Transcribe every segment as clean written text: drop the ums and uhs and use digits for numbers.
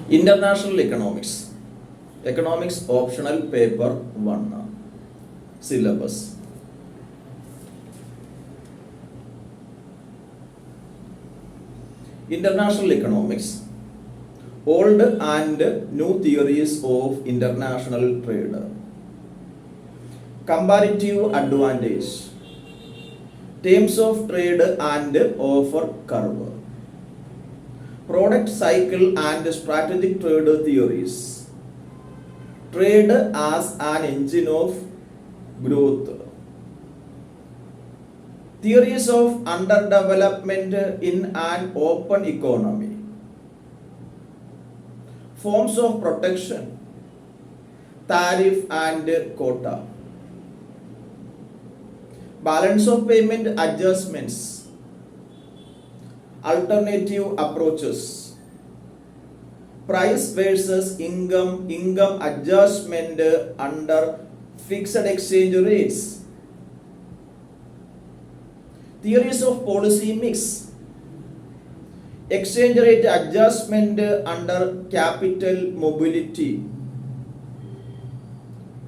International Economics. Economics Optional Paper 1. Syllabus. International Economics. Old and new theories of international trade. Comparative advantage. Terms of trade and offer curve. Product cycle and strategic trade theories. Trade as an engine of growth. Theories of underdevelopment in an open economy. Forms of protection. Tariff and quota. Balance of payment adjustments. Alternative approaches. Price versus income adjustment under fixed exchange rates. Theories of policy mix. Exchange rate adjustment under capital mobility.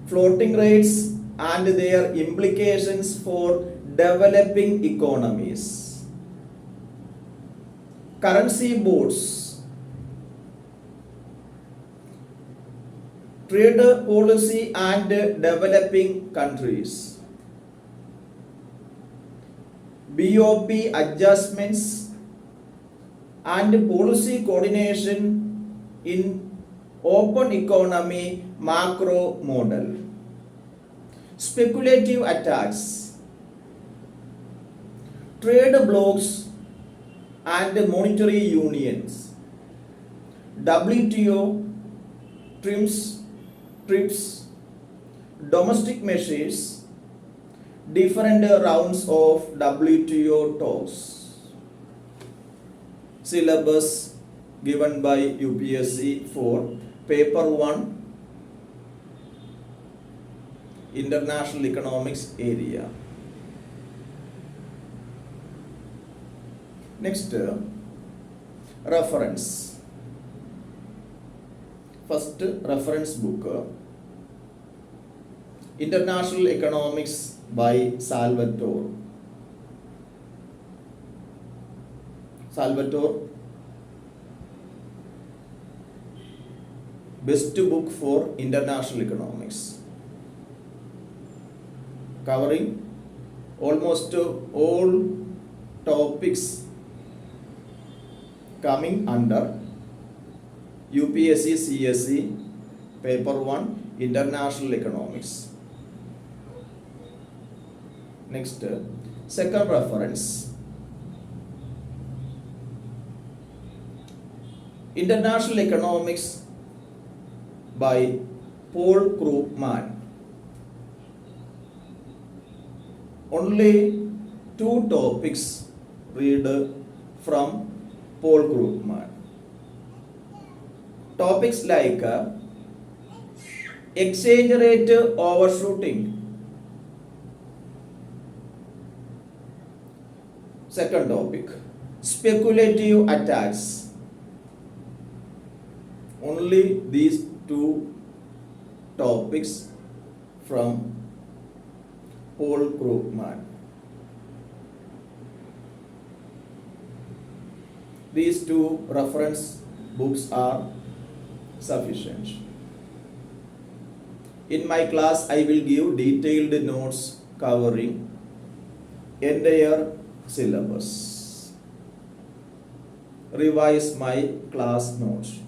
Floating rates and their implications for developing economies. Currency boards. Trade policy and developing countries. BOP adjustments and policy coordination in open economy macro model. Speculative attacks. Trade blocs and monetary unions. WTO, TRIPS, domestic measures, different rounds of WTO talks. Syllabus given by UPSC for Paper 1, International Economics area. Next, reference. First reference book, International Economics by Salvatore. Best book for international economics, covering almost all topics coming under UPSC CSE Paper 1 International Economics. Next, second reference, International Economics by Paul Krugman. Only 2 topics read from Paul Krugman. Topics like exchange rate overshooting. Second topic, speculative attacks. Only these 2 topics from Paul Krugman. These 2 reference books are sufficient. In my class, I will give detailed notes covering entire syllabus. Revise my class notes.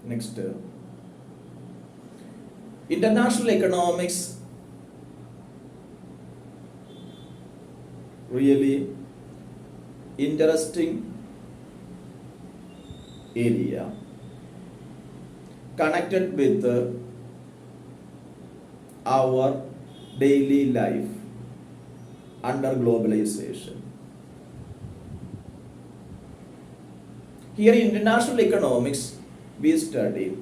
Next, international economics, really interesting area connected with our daily life under globalization. Here in international economics, we study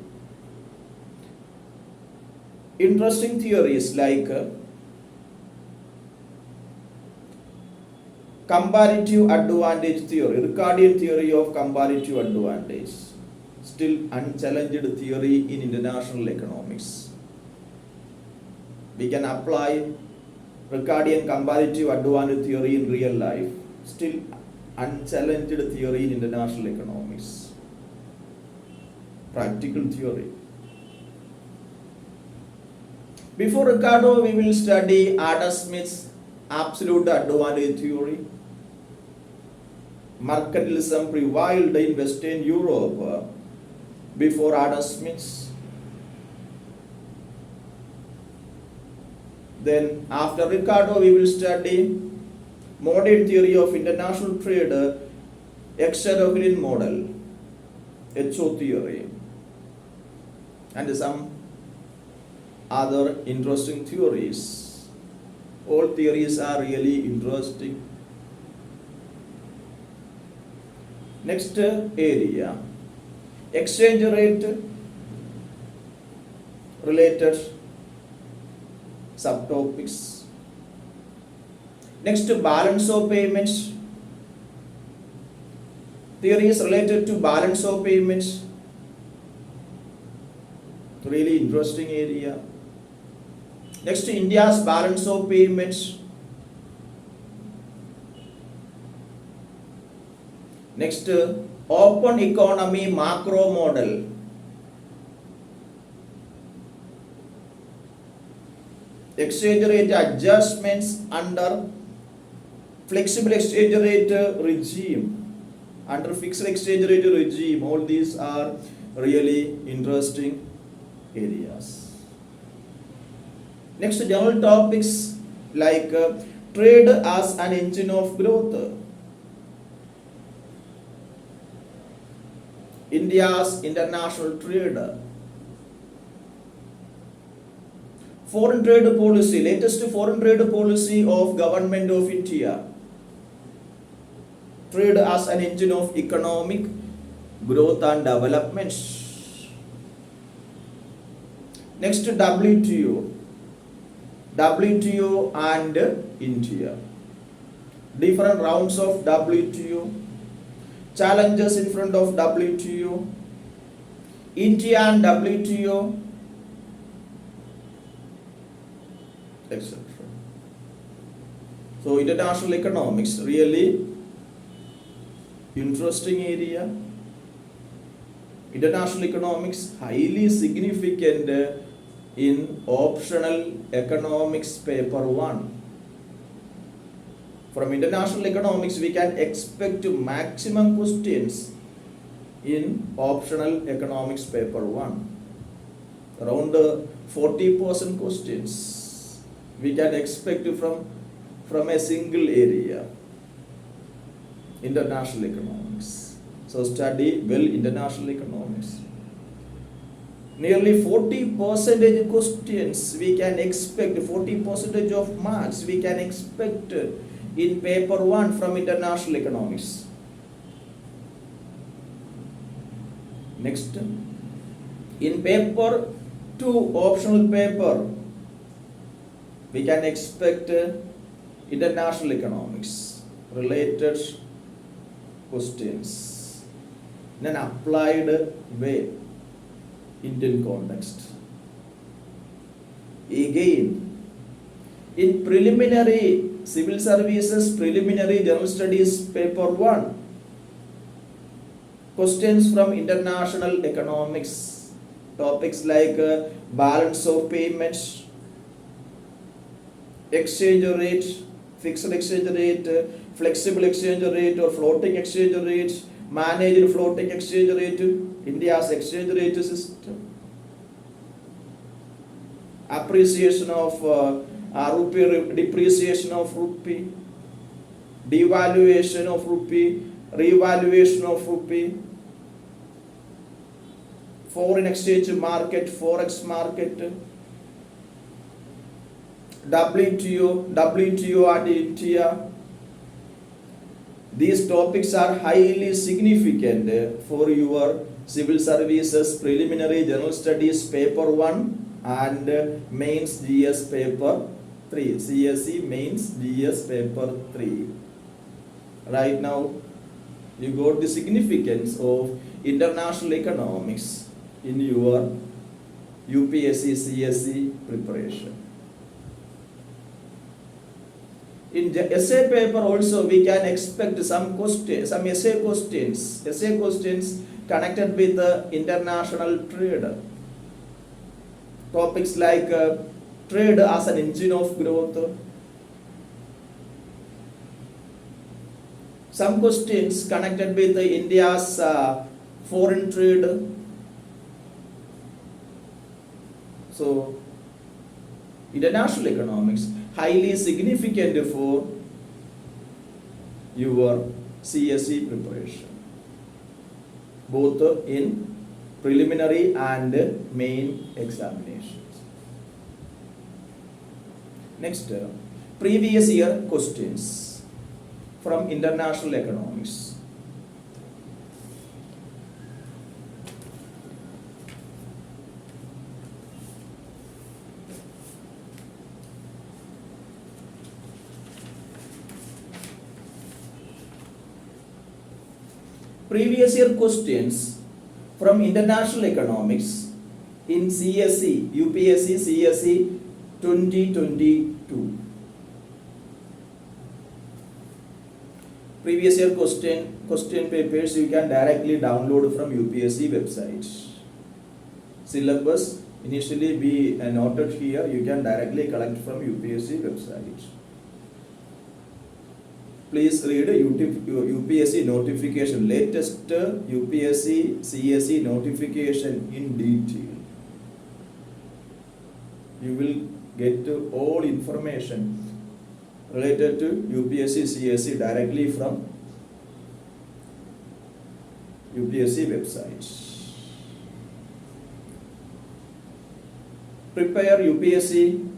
interesting theories like Comparative advantage theory, Ricardian theory of comparative advantage, still unchallenged theory in international economics. We can apply Ricardian comparative advantage theory in real life, still unchallenged theory in international economics. Practical theory. Before Ricardo, we will study Adam Smith's absolute advantage theory. Mercantilism prevailed in Western Europe before Adam Smith. Then after Ricardo, we will study modern theory of international trade, exogenous model, HO theory, and some other interesting theories. All theories are really interesting. Next area, exchange rate related subtopics. Next, balance of payments. Theories related to balance of payments. Really interesting area. Next, India's balance of payments. Next, open economy macro model. Exchange rate adjustments under flexible exchange rate regime, under fixed exchange rate regime. All these are really interesting areas. Next, general topics like trade as an engine of growth, India's international trade, foreign trade policy, latest foreign trade policy of government of India, trade as an engine of economic growth and development. Next, WTO and India, different rounds of WTO, challenges in front of WTO, India and WTO, etc. So international economics, really interesting area. International economics highly significant in optional economics paper 1. From international economics, we can expect maximum questions in optional economics paper 1. Around 40% questions we can expect from a single area, international economics. So study well international economics. Nearly 40% questions we can expect, 40% of marks we can expect in paper 1 from international economics. Next, in paper 2 optional paper, we can expect international economics related questions in an applied way, Indian context. Again, in preliminary civil services, preliminary general studies paper 1, questions from international economics, topics like balance of payments, exchange rate, fixed exchange rate, flexible exchange rate or floating exchange rate, managed floating exchange rate, India's exchange rate system, appreciation of rupee, depreciation of rupee, devaluation of rupee, revaluation of rupee, foreign exchange market, forex market, WTO and India. These topics are highly significant for your civil services preliminary general studies paper 1 and mains GS paper 3, CSE mains GS paper 3. Right now, you got the significance of international economics in your UPSC CSE preparation. In the essay paper also we can expect some essay questions connected with the international trade. Topics like trade as an engine of growth. Some questions connected with India's foreign trade. So, international economics highly significant for your CSE preparation, both in preliminary and main examinations. Next, previous year questions from international economics. Previous year questions from international economics in CSE, UPSC CSE 2022. Previous year question papers you can directly download from UPSC website. Syllabus initially be noted here, you can directly collect from UPSC website. Please read UPSC notification, latest UPSC CSE notification in detail. You will get all information related to UPSC CSE directly from UPSC website. Prepare UPSC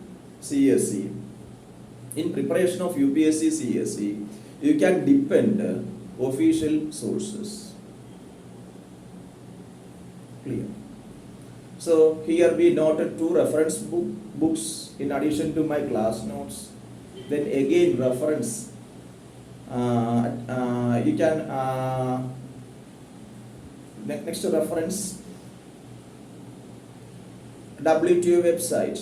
CSE. In preparation of UPSC CSE, you can depend official sources. Clear? So here we noted 2 reference books in addition to my class notes. Then again reference. You can next reference WTO website.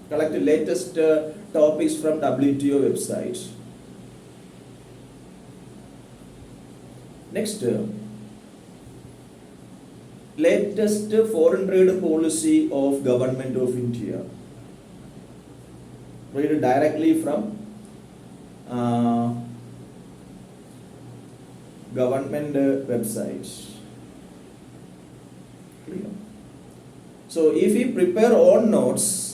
Collect the latest topics from WTO website. Next, latest foreign trade policy of Government of India. Read directly from government website. Clear? So if you prepare own notes,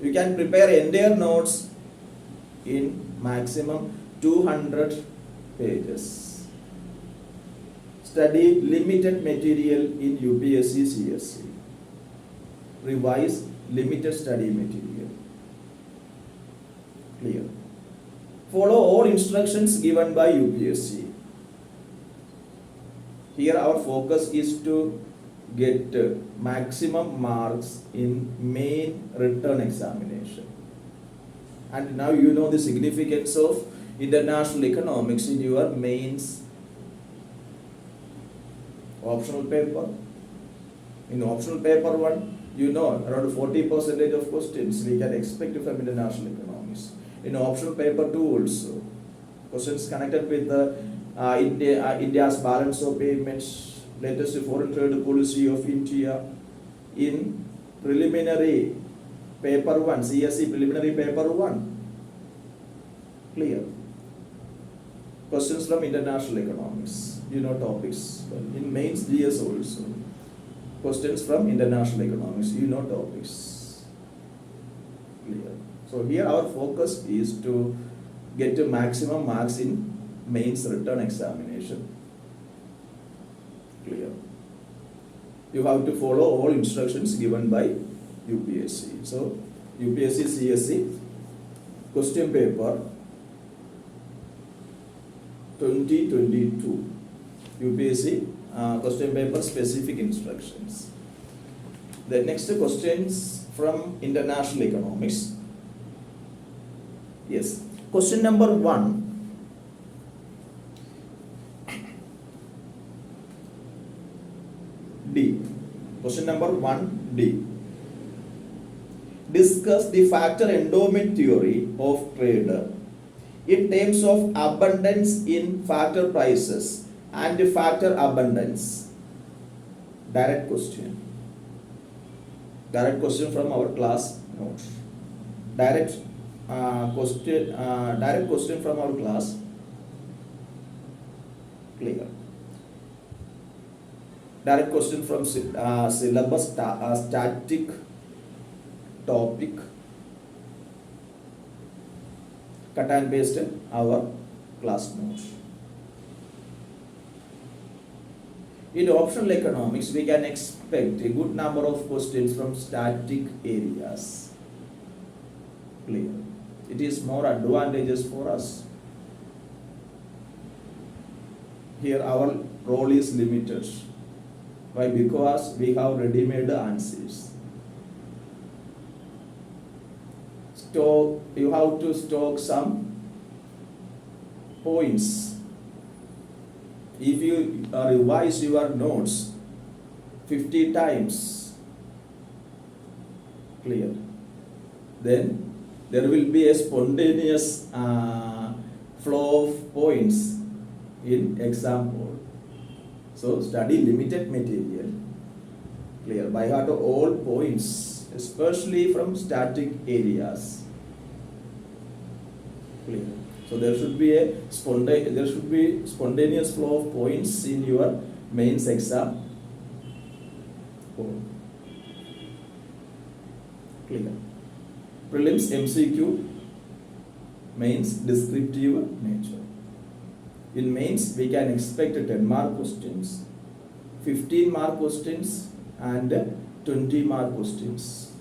you can prepare entire notes in maximum 200 pages. Study limited material in UPSC CSE. Revise limited study material. Clear? Follow all instructions given by UPSC. Here our focus is to get maximum marks in main written examination. And now you know the significance of international economics in your mains optional paper. In optional paper 1, you know around 40% of questions we can expect from international economics. In optional paper 2 also, questions connected with India's balance of payments, latest foreign trade policy of India. In preliminary paper 1, CSE preliminary paper 1. Clear? Questions from international economics, you know topics. In mains GS also, questions from international economics, you know topics. Clear? So here our focus is to get the maximum marks in mains written examination. Clear? You have to follow all instructions given by UPSC. So UPSC CSE question paper 2022 UPSC question paper specific instructions. The next questions from international economics. Yes. Question number 1. D. Question number 1D. Discuss the factor endowment theory of trade in terms of abundance in factor prices and factor abundance. Direct question. Direct question from our class notes. Direct question from our class. Clear. Direct question from syllabus, static topic. Cut and paste our class notes. In optional economics, we can expect a good number of questions from static areas. Clear. It is more advantageous for us. Here our role is limited. Why? Because we have ready-made answers. You have to stock some points. If you revise your notes 50 times, clear, then there will be a spontaneous flow of points in exam hall. So study limited material, clear, by heart all points, especially from static areas. Clear. So there should be spontaneous flow of points in your mains exam. Clear. Prelims MCQ, mains descriptive nature. In mains we can expect 10 mark questions, 15 mark questions and 20 mark questions.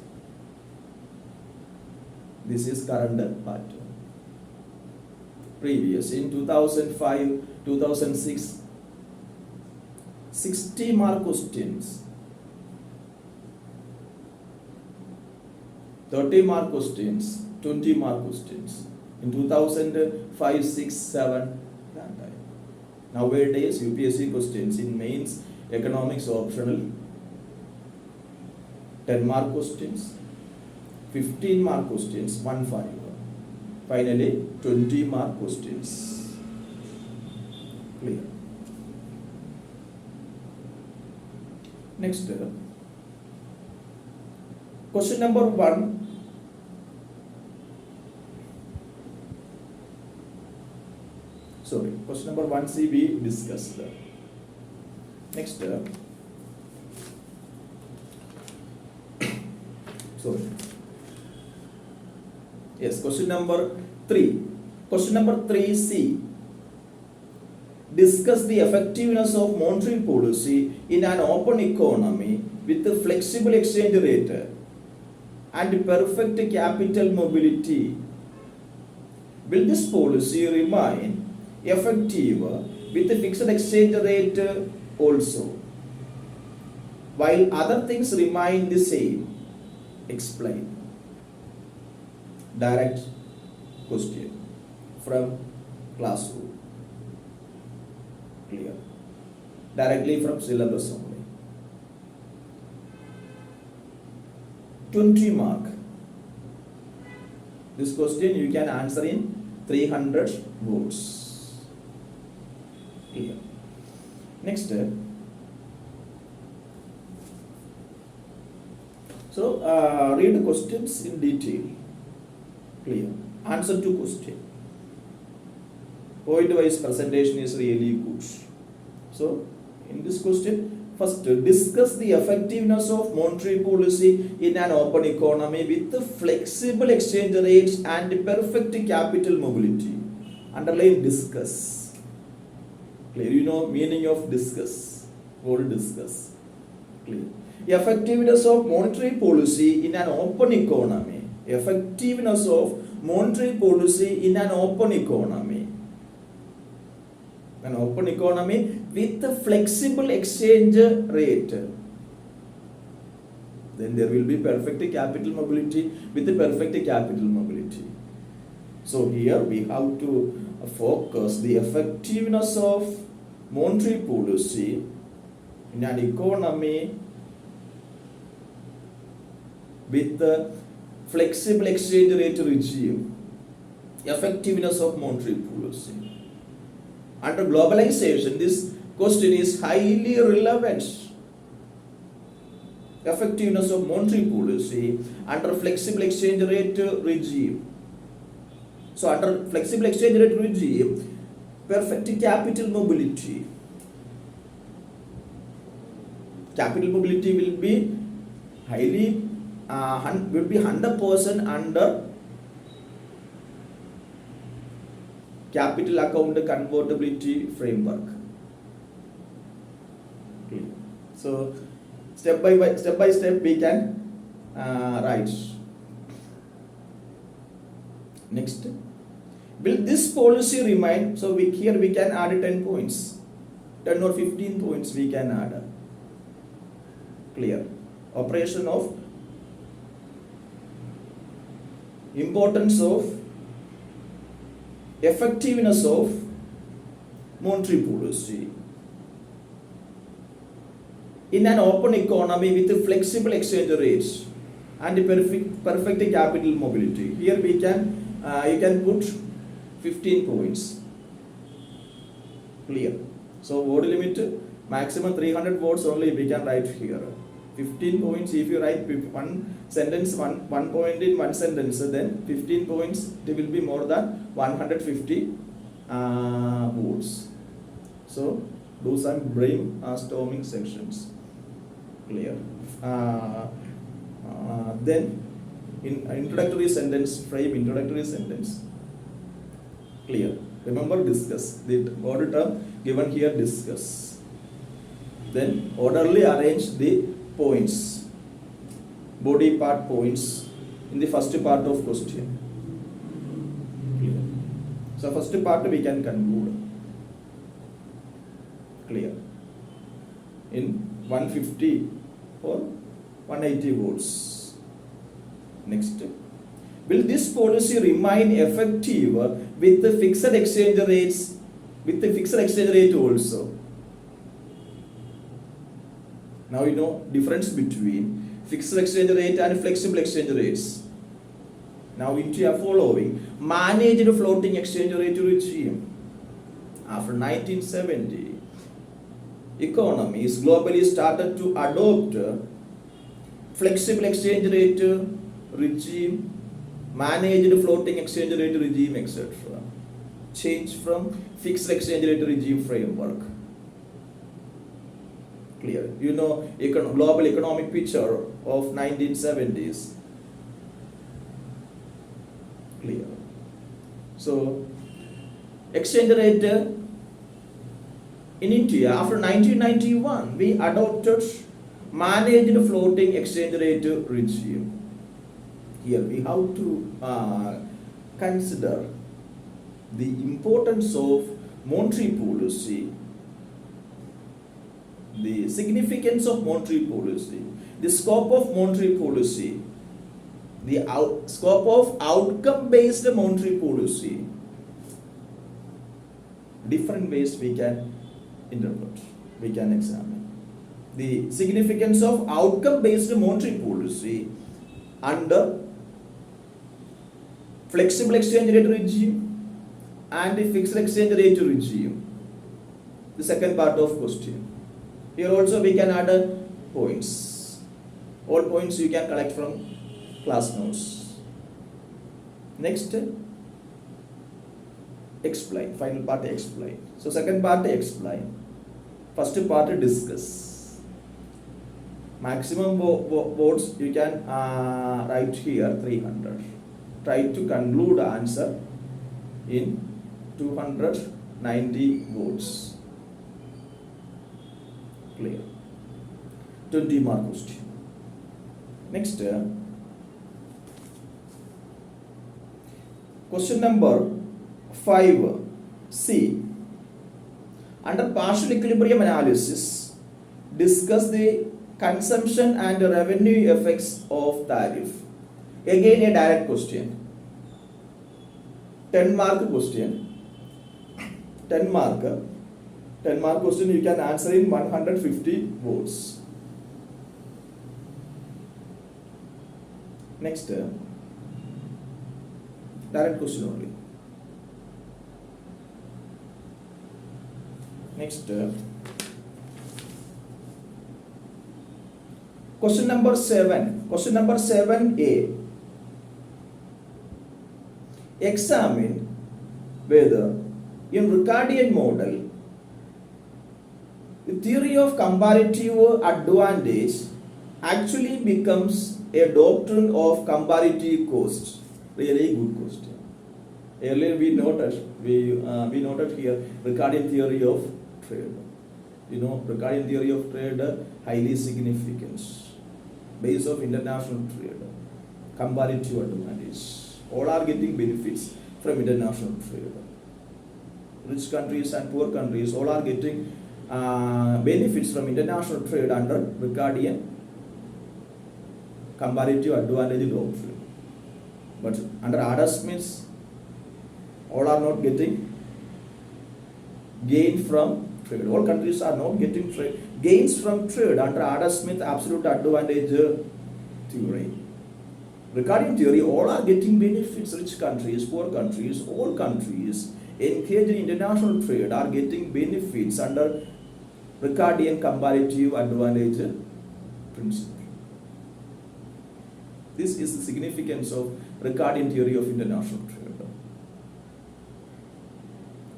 This is current pattern. Previous in 2005, 2006, 60 mark questions, 30 mark questions, 20 mark questions. In 2005, 6, 7, that time. Nowadays, UPSC questions in mains economics optional, 10 mark questions, 15 mark questions, 1-5. Finally, 20 mark questions. Clear. Next, question number 1. Sorry, question number 1C we discussed. Next, sorry. Yes, question number 3. Question number 3C. Discuss the effectiveness of monetary policy in an open economy with a flexible exchange rate and perfect capital mobility. Will this policy remain effective with a fixed exchange rate also, while other things remain the same? Explain. Direct question from classroom. Clear. Directly from syllabus only. 20 mark. This question you can answer in 300 words. Clear. Next. So read the questions in detail. Clear. Answer to question. Point wise presentation is really good. So in this question, first discuss the effectiveness of monetary policy in an open economy with flexible exchange rates and perfect capital mobility. Underline discuss. Clear. You know meaning of discuss. Word discuss. Clear. Effectiveness of monetary policy in an open economy. Effectiveness of monetary policy in an open economy. An open economy with a flexible exchange rate. Then there will be perfect capital mobility with the perfect capital mobility. So here we have to focus the effectiveness of monetary policy in an economy with the flexible exchange rate regime. Effectiveness of monetary policy. Under globalization, this question is highly relevant. Effectiveness of monetary policy under flexible exchange rate regime. So under flexible exchange rate regime, perfect capital mobility. Capital mobility will be highly will be 100% under capital account convertibility framework. Okay. So step by step we can write. Next, will this policy remain? So here we can add 10 points, 10 or 15 points we can add. Clear. Operation of importance of effectiveness of monetary policy in an open economy with flexible exchange rates and perfect capital mobility. Here we can you can put 15 points. Clear. So word limit maximum 300 words only we can write here. 15 points. If you write one sentence, one point in one sentence, then 15 points, it will be more than 150 words. So do some brainstorming sections. Clear. Then in introductory sentence, frame introductory sentence. Clear. Remember, discuss. The order term given here, discuss. Then orderly arrange the points, body part points in the first part of question. Clear. So first part we can conclude. Clear. In 150 or 180 words. Next. Will this policy remain effective with the fixed exchange rates, with the fixed exchange rate also? Now you know difference between fixed exchange rate and flexible exchange rates. Now into following managed floating exchange rate regime. After 1970, economies globally started to adopt flexible exchange rate regime, managed floating exchange rate regime, etc. Change from fixed exchange rate regime framework. Clear. You know global economic picture of 1970s. Clear. So exchange rate in India after 1991 we adopted managed floating exchange rate regime. Here we have to consider the importance of monetary policy, the significance of monetary policy, the scope of monetary policy, the scope of outcome-based monetary policy. Different ways we can interpret, we can examine. The significance of outcome-based monetary policy under flexible exchange rate regime and the fixed exchange rate regime. The second part of question. Here also we can add points. All points you can collect from class notes. Next, explain. Final part, explain. So second part, explain. First part, discuss. Maximum words you can write here 300. Try to conclude answer in 290 words. Clear. 20 mark question. Next, question number 5C. Under partial equilibrium analysis, discuss the consumption and revenue effects of tariff. Again a direct question. 10 mark question. 10 mark question you can answer in 150 words. Next, direct question only. Next, question number 7. Question number 7A. Examine whether in Ricardian model the theory of comparative advantage actually becomes a doctrine of comparative cost. Really good question. Earlier we noted here Ricardian theory of trade. Ricardian theory of trade highly significant. Base of international trade, comparative advantage. All are getting benefits from international trade. Rich countries and poor countries all are getting benefits from international trade under Ricardian comparative advantage doctrine. But under Adam Smith's, all are not getting gain from trade. All countries are not getting gains from trade under Adam Smith absolute advantage theory. Ricardian theory, all are getting benefits. Rich countries, poor countries, all countries engaged in international trade are getting benefits under Ricardian comparative advantage principle. This is the significance of Ricardian theory of international trade.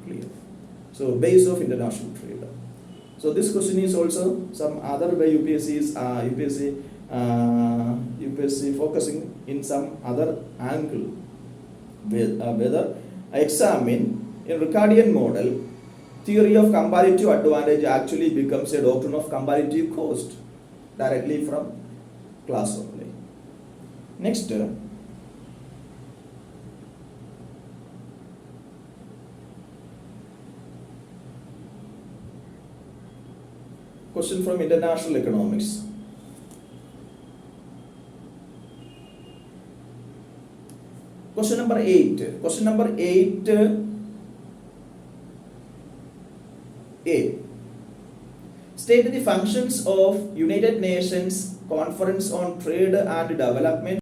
Clear. So, base of international trade. So, this question is also some other way UPSC focusing in some other angle. Whether examine in Ricardian model, theory of comparative advantage actually becomes a doctrine of comparative cost, directly from class only. Next, question from international economics. Question number 8. Question number 8A. State the functions of United Nations Conference on Trade and Development